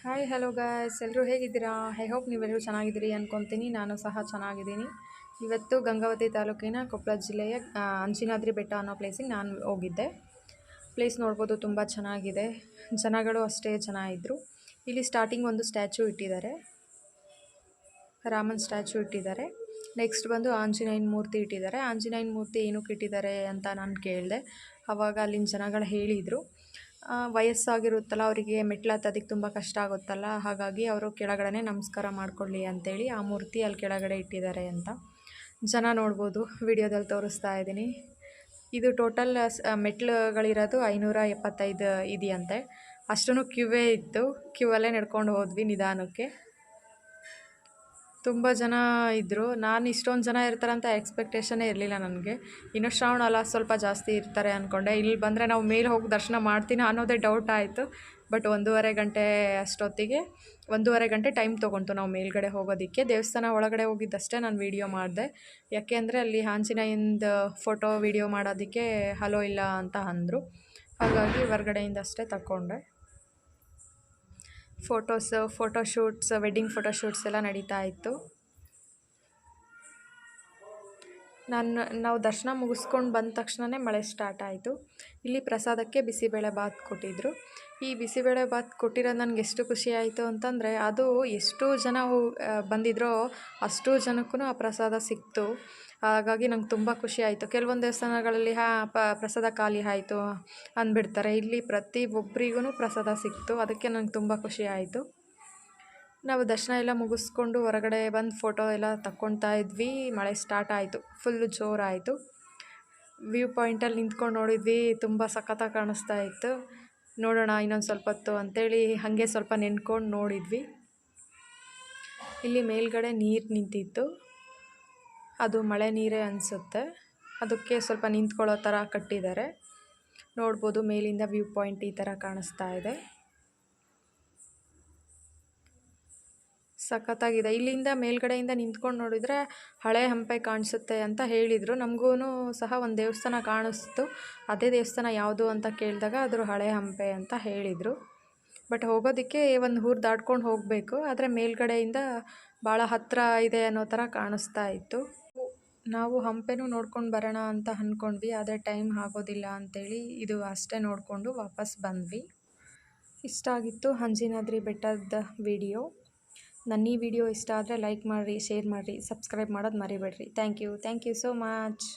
Hi hello guys, ಎಲ್ಲರೂ ಹೇಗಿದ್ದೀರಾ? I hope ನೀವೆಲ್ಲರೂ ಚೆನ್ನಾಗಿದ್ದೀರಿ ಅಂದ್ಕೊತೀನಿ. ನಾನು ಸಹ ಚೆನ್ನಾಗಿದ್ದೀನಿ. ಇವತ್ತು ಗಂಗಾವತಿ ತಾಲೂಕಿನ ಕೊಪ್ಪಳ ಜಿಲ್ಲೆಯ ಅಂಚಿನಾದ್ರಿ ಬೆಟ್ಟ ಅನ್ನೋ ಪ್ಲೇಸಿಗೆ ನಾನು ಹೋಗಿದ್ದೆ. ಪ್ಲೇಸ್ ನೋಡ್ಬೋದು, ತುಂಬ ಚೆನ್ನಾಗಿದೆ. ಜನಗಳು ಅಷ್ಟೇ ಚೆನ್ನಾಗಿದ್ದರು. ಇಲ್ಲಿ ಸ್ಟಾರ್ಟಿಂಗ್ ಒಂದು ಸ್ಟ್ಯಾಚು ಇಟ್ಟಿದ್ದಾರೆ, ರಾಮನ್ ಸ್ಟ್ಯಾಚು ಇಟ್ಟಿದ್ದಾರೆ. ನೆಕ್ಸ್ಟ್ ಬಂದು ಆಂಜನೇಯನ ಮೂರ್ತಿ ಇಟ್ಟಿದ್ದಾರೆ. ಆಂಜನೇಯನ ಮೂರ್ತಿ ಏನಕ್ಕೆ ಇಟ್ಟಿದ್ದಾರೆ ಅಂತ ನಾನು ಕೇಳಿದೆ. ಆವಾಗ ಅಲ್ಲಿನ ಜನಗಳು ಹೇಳಿದರು, ವಯಸ್ಸಾಗಿರುತ್ತಲ್ಲ, ಅವರಿಗೆ ಮೆಟ್ಲು ಹತ್ತೋದಕ್ಕೆ ತುಂಬ ಕಷ್ಟ ಆಗುತ್ತಲ್ಲ, ಹಾಗಾಗಿ ಅವರು ಕೆಳಗಡೆ ನಮಸ್ಕಾರ ಮಾಡ್ಕೊಳ್ಳಿ ಅಂತೇಳಿ ಆ ಮೂರ್ತಿ ಅಲ್ಲಿ ಕೆಳಗಡೆ ಇಟ್ಟಿದ್ದಾರೆ ಅಂತ. ಜನ ನೋಡ್ಬೋದು, ವಿಡಿಯೋದಲ್ಲಿ ತೋರಿಸ್ತಾ ಇದ್ದೀನಿ. ಇದು ಟೋಟಲ್ ಮೆಟ್ಲುಗಳಿರೋದು 575 ಇದೆಯಂತೆ. ಅಷ್ಟೂ ಕ್ಯೂವೇ ಇತ್ತು. ಕ್ಯೂವಲ್ಲೇ ನಡ್ಕೊಂಡು ಹೋದ್ವಿ ನಿಧಾನಕ್ಕೆ. ತುಂಬ ಜನ ಇದ್ದರು. ನಾನು ಇಷ್ಟೊಂದು ಜನ ಇರ್ತಾರಂತ ಎಕ್ಸ್ಪೆಕ್ಟೇಷನ್ನೇ ಇರಲಿಲ್ಲ ನನಗೆ. ಇನ್ನು ಶ್ರಾವಣ ಅಲ್ಲ, ಸ್ವಲ್ಪ ಜಾಸ್ತಿ ಇರ್ತಾರೆ ಅಂದ್ಕೊಂಡೆ. ಇಲ್ಲಿ ಬಂದರೆ ನಾವು ಮೇಲೆ ಹೋಗಿ ದರ್ಶನ ಮಾಡ್ತೀನಿ ಅನ್ನೋದೇ ಡೌಟ್ ಆಯಿತು. ಬಟ್ 1.5 ಗಂಟೆ ಅಷ್ಟೊತ್ತಿಗೆ 1.5 ಗಂಟೆ ಟೈಮ್ ತೊಗೊಂತು ನಾವು ಮೇಲ್ಗಡೆ ಹೋಗೋದಕ್ಕೆ. ದೇವಸ್ಥಾನ ಒಳಗಡೆ ಹೋಗಿದ್ದಷ್ಟೇ ನಾನು ವೀಡಿಯೋ ಮಾಡಿದೆ. ಯಾಕೆ ಅಂದರೆ ಅಲ್ಲಿ ಆಂಜನೇಯಂದು ಫೋಟೋ ವೀಡಿಯೋ ಮಾಡೋದಕ್ಕೆ ಹಲೋ ಇಲ್ಲ ಅಂತ ಅಂದರು. ಹಾಗಾಗಿ ಹೊರಗಡೆಯಿಂದ ಅಷ್ಟೇ ತಗೊಂಡೆ. ಫೋಟೋಶೂಟ್ಸ್, ವೆಡ್ಡಿಂಗ್ ಫೋಟೋಶೂಟ್ಸ್ ಎಲ್ಲ ನಡೀತಾ ಇತ್ತು. ನಾವು ದರ್ಶನ ಮುಗಿಸ್ಕೊಂಡು ಬಂದ ತಕ್ಷಣವೇ ಮಳೆ ಸ್ಟಾರ್ಟ್ ಆಯಿತು. ಇಲ್ಲಿ ಪ್ರಸಾದಕ್ಕೆ ಬಿಸಿಬೇಳೆ ಬಾತ್ ಕೊಟ್ಟಿದ್ದರು. ಈ ಬಿಸಿಬೇಳೆ ಬಾತ್ ಕೊಟ್ಟಿರೋದು ನನಗೆ ಎಷ್ಟು ಖುಷಿ ಆಯಿತು ಅಂತಂದರೆ, ಅದು ಎಷ್ಟು ಜನ ಬಂದಿದ್ರೋ ಅಷ್ಟು ಜನಕ್ಕೂ ಆ ಪ್ರಸಾದ ಸಿಕ್ತು. ಹಾಗಾಗಿ ನಂಗೆ ತುಂಬ ಖುಷಿ ಆಯಿತು. ಕೆಲವೊಂದು ದೇವಸ್ಥಾನಗಳಲ್ಲಿ ಪ್ರಸಾದ ಖಾಲಿ ಆಯಿತು ಅಂದ್ಬಿಡ್ತಾರೆ. ಇಲ್ಲಿ ಪ್ರತಿಯೊಬ್ಬರಿಗೂ ಪ್ರಸಾದ ಸಿಕ್ತು. ಅದಕ್ಕೆ ನಂಗೆ ತುಂಬ ಖುಷಿ ಆಯಿತು. ನಾವು ದರ್ಶನ ಎಲ್ಲ ಮುಗಿಸ್ಕೊಂಡು ಹೊರಗಡೆ ಬಂದು ಫೋಟೋ ಎಲ್ಲ ತಗೊಳ್ತಾ ಇದ್ವಿ. ಮಳೆ ಸ್ಟಾರ್ಟ್ ಆಯಿತು, ಫುಲ್ಲು ಜೋರಾಯಿತು. ವ್ಯೂ ಪಾಯಿಂಟಲ್ಲಿ ನಿಂತ್ಕೊಂಡು ನೋಡಿದ್ವಿ, ತುಂಬ ಸಖತ್ತಾಗಿ ಕಾಣಿಸ್ತಾ ಇತ್ತು. ನೋಡೋಣ ಇನ್ನೊಂದು ಸ್ವಲ್ಪ ಹೊತ್ತು ಅಂಥೇಳಿ ಹಾಗೆ ಸ್ವಲ್ಪ ನೆನ್ಕೊಂಡು ನೋಡಿದ್ವಿ. ಇಲ್ಲಿ ಮೇಲ್ಗಡೆ ನೀರು ನಿಂತಿತ್ತು, ಅದು ಮಳೆ ನೀರೇ ಅನಿಸುತ್ತೆ. ಅದಕ್ಕೆ ಸ್ವಲ್ಪ ನಿಂತ್ಕೊಳ್ಳೋ ಥರ ಕಟ್ಟಿದ್ದಾರೆ. ನೋಡ್ಬೋದು, ಮೇಲಿಂದ ವ್ಯೂ ಪಾಯಿಂಟ್ ಈ ಥರ ಕಾಣಿಸ್ತಾ ಇದೆ. ಸಖತ್ತಾಗಿದೆ. ಇಲ್ಲಿಂದ ಮೇಲ್ಗಡೆಯಿಂದ ನಿಂತ್ಕೊಂಡು ನೋಡಿದರೆ ಹಳೆ ಹಂಪೆ ಕಾಣಿಸುತ್ತೆ ಅಂತ ಹೇಳಿದರು. ನಮಗೂ ಸಹ ಒಂದು ದೇವಸ್ಥಾನ ಕಾಣಿಸ್ತು. ಅದೇ ದೇವಸ್ಥಾನ ಯಾವುದು ಅಂತ ಕೇಳಿದಾಗ ಅದ್ರ ಹಳೆ ಹಂಪೆ ಅಂತ ಹೇಳಿದರು. ಬಟ್ ಹೋಗೋದಕ್ಕೆ ಒಂದು ಊರು ದಾಟ್ಕೊಂಡು ಹೋಗಬೇಕು. ಆದರೆ ಮೇಲ್ಗಡೆಯಿಂದ ಭಾಳ ಹತ್ತಿರ ಇದೆ ಅನ್ನೋ ಥರ ಕಾಣಿಸ್ತಾ ಇತ್ತು. ನಾವು ಹಂಪೆನೂ ನೋಡ್ಕೊಂಡು ಬರೋಣ ಅಂತ ಅಂದ್ಕೊಂಡ್ವಿ, ಆದರೆ ಟೈಮ್ ಆಗೋದಿಲ್ಲ ಅಂಥೇಳಿ ಇದು ಅಷ್ಟೇ ನೋಡಿಕೊಂಡು ವಾಪಸ್ ಬಂದ್ವಿ. ಇಷ್ಟ ಆಗಿತ್ತು ಅಂಜನಾದ್ರಿ ಬೆಟ್ಟದ ವಿಡಿಯೋ. ನನ್ನ ಈ ವಿಡಿಯೋ ಇಷ್ಟ ಆದರೆ ಲೈಕ್ ಮಾಡಿರಿ, ಶೇರ್ ಮಾಡಿರಿ, ಸಬ್ಸ್ಕ್ರೈಬ್ ಮಾಡೋದು ಮರಿಬೇಡ್ರಿ. Thank you so much.